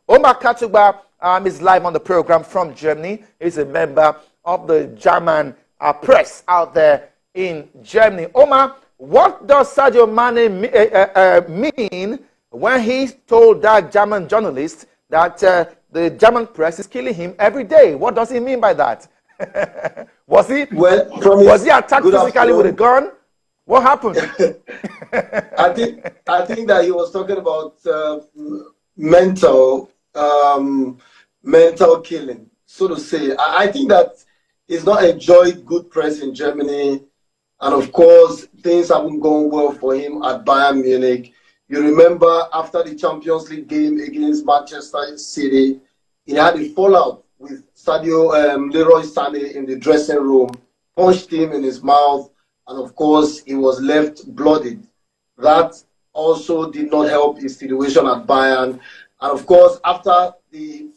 Omar Katuba is live on the program from Germany. He's a member of the German press out there in Germany. Omar, what does Sadio Mane mean when he told that German journalist that the German press is killing him every day? What does he mean by that? was he attacked physically with a gun? What happened? I think that he was talking about mental killing, so to say. I think that he's not enjoyed good press in Germany, and of course things haven't gone well for him at Bayern Munich. You remember after the Champions League game against Manchester City, he had a fallout with Leroy Sané in the dressing room, punched him in his mouth, and of course he was left bloodied. That also did not help his situation at Bayern. And of course, after the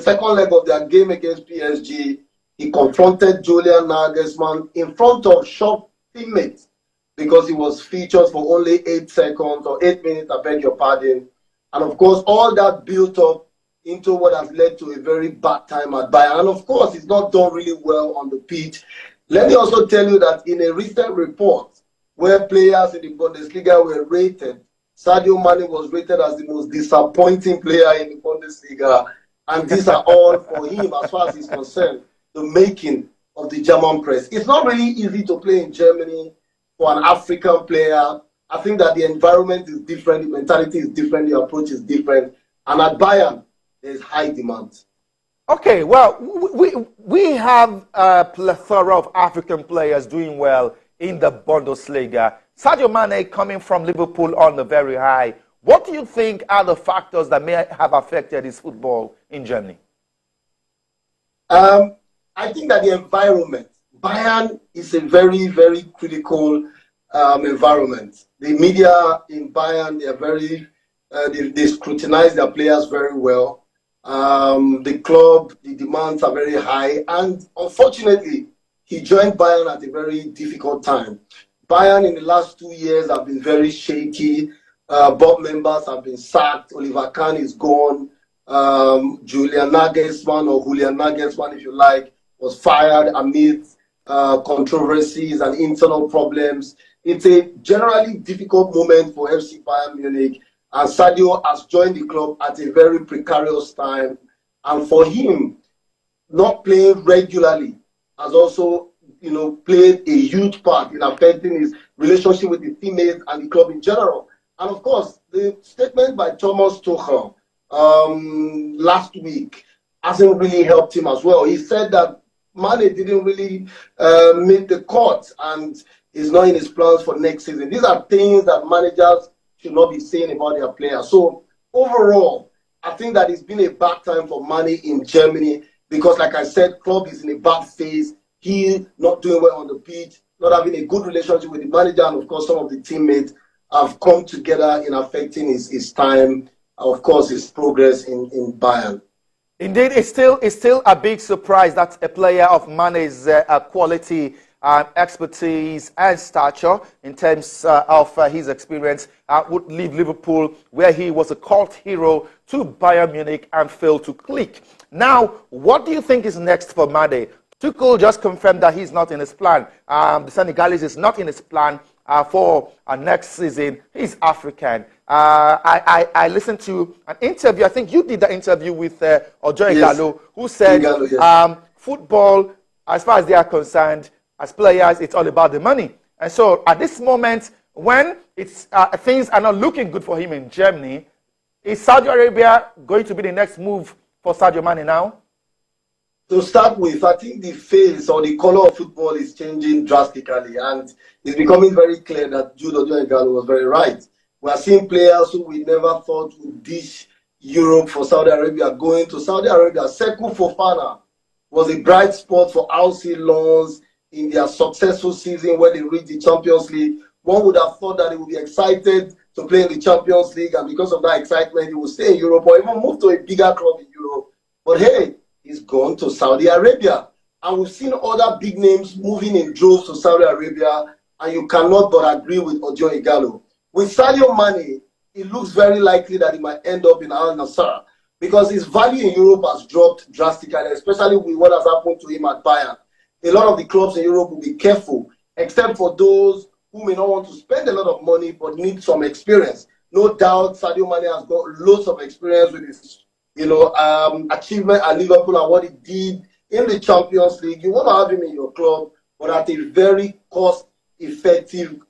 second leg of their game against PSG, he confronted Julian Nagelsmann in front of shocked teammates because he was featured for only 8 seconds or 8 minutes, I beg your pardon. And of course, all that built up into what has led to a very bad time at Bayern. And of course, he's not done really well on the pitch. Let me also tell you that in a recent report where players in the Bundesliga were rated, Sadio Mane was rated as the most disappointing player in the Bundesliga. And these are all for him, as far as he's concerned, the making of the German press. It's not really easy to play in Germany for an African player. I think that the environment is different, the mentality is different, the approach is different. And at Bayern, there's high demand. Okay, well, we have a plethora of African players doing well in the Bundesliga. Sadio Mane coming from Liverpool on the very high. What do you think are the factors that may have affected his football in Germany? I think that the environment, Bayern is a very, very critical environment. The media in Bayern, they are very, they scrutinize their players very well. The club, the demands are very high. And unfortunately, he joined Bayern at a very difficult time. Bayern in the last 2 years have been very shaky. Board members have been sacked. Oliver Kahn is gone. Julian Nagelsmann, if you like, was fired amid controversies and internal problems. It's a generally difficult moment for FC Bayern Munich. And Sadio has joined the club at a very precarious time. And for him, not playing regularly has also, played a huge part in affecting his relationship with the teammates and the club in general. And of course, the statement by Thomas Tuchel last week hasn't really helped him as well. He said that Mane didn't really make the cut and is not in his plans for next season. These are things that managers should not be saying about their players. So overall, I think that it's been a bad time for Mane in Germany because, like I said, club is in a bad phase. He not doing well on the pitch, not having a good relationship with the manager, and of course some of the teammates have come together in affecting his time, of course his progress in Bayern. Indeed, it's still a big surprise that a player of Mane's quality, expertise and stature in terms of his experience would leave Liverpool, where he was a cult hero, to Bayern Munich and fail to click. Now, what do you think is next for Mane? Tuchel just confirmed that he's not in his plan. The Senegalese is not in his plan for next season. He's African. I listened to an interview. I think you did the interview with Ojo Igalo, who said football, as far as they are concerned, as players, it's all about the money. And so at this moment, when things are not looking good for him in Germany, is Saudi Arabia going to be the next move for Sadio Mane now? To start with, I think the face or the color of football is changing drastically, and it's becoming very clear that Jude Ojo Igalo was very right. We are seeing players who we never thought would dish Europe for Saudi Arabia going to Saudi Arabia. Sekou Fofana was a bright spot for RC Lens in their successful season where they reached the Champions League. One would have thought that he would be excited to play in the Champions League, and because of that excitement, he would stay in Europe or even move to a bigger club in Europe. But hey, he's gone to Saudi Arabia. And we've seen other big names moving in droves to Saudi Arabia, and you cannot but agree with Ojo Igalo. With Sadio Mane, it looks very likely that he might end up in Al Nassr because his value in Europe has dropped drastically, especially with what has happened to him at Bayern. A lot of the clubs in Europe will be careful, except for those who may not want to spend a lot of money but need some experience. No doubt Sadio Mane has got loads of experience with his achievement at Liverpool and what he did in the Champions League. You want to have him in your club, but at a very cost-effective,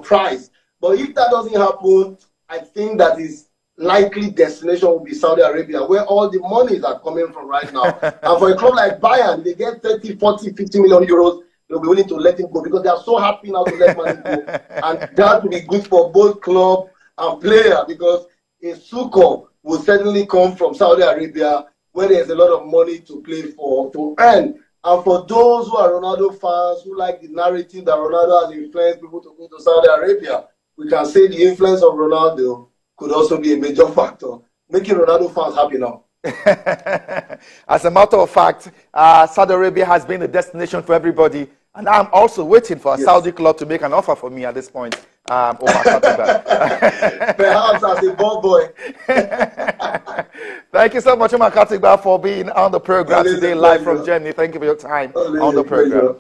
price. But if that doesn't happen, I think that his likely destination will be Saudi Arabia, where all the monies are coming from right now. And for a club like Bayern, they get 30, 40, 50 million euros. They'll be willing to let him go because they are so happy now to let Mane go. And that will be good for both club and player because a succor will certainly come from Saudi Arabia where there's a lot of money to play for, to earn. And for those who are Ronaldo fans, who like the narrative that Ronaldo has influenced people to go to Saudi Arabia, we can say the influence of Ronaldo could also be a major factor, making Ronaldo fans happy now. As a matter of fact, Saudi Arabia has been a destination for everybody, and I'm also waiting for a Saudi club to make an offer for me at this point. Perhaps as a ball boy. Thank you so much, Omar Katigba, for being on the program today, live from Germany. Thank you for your time on the program.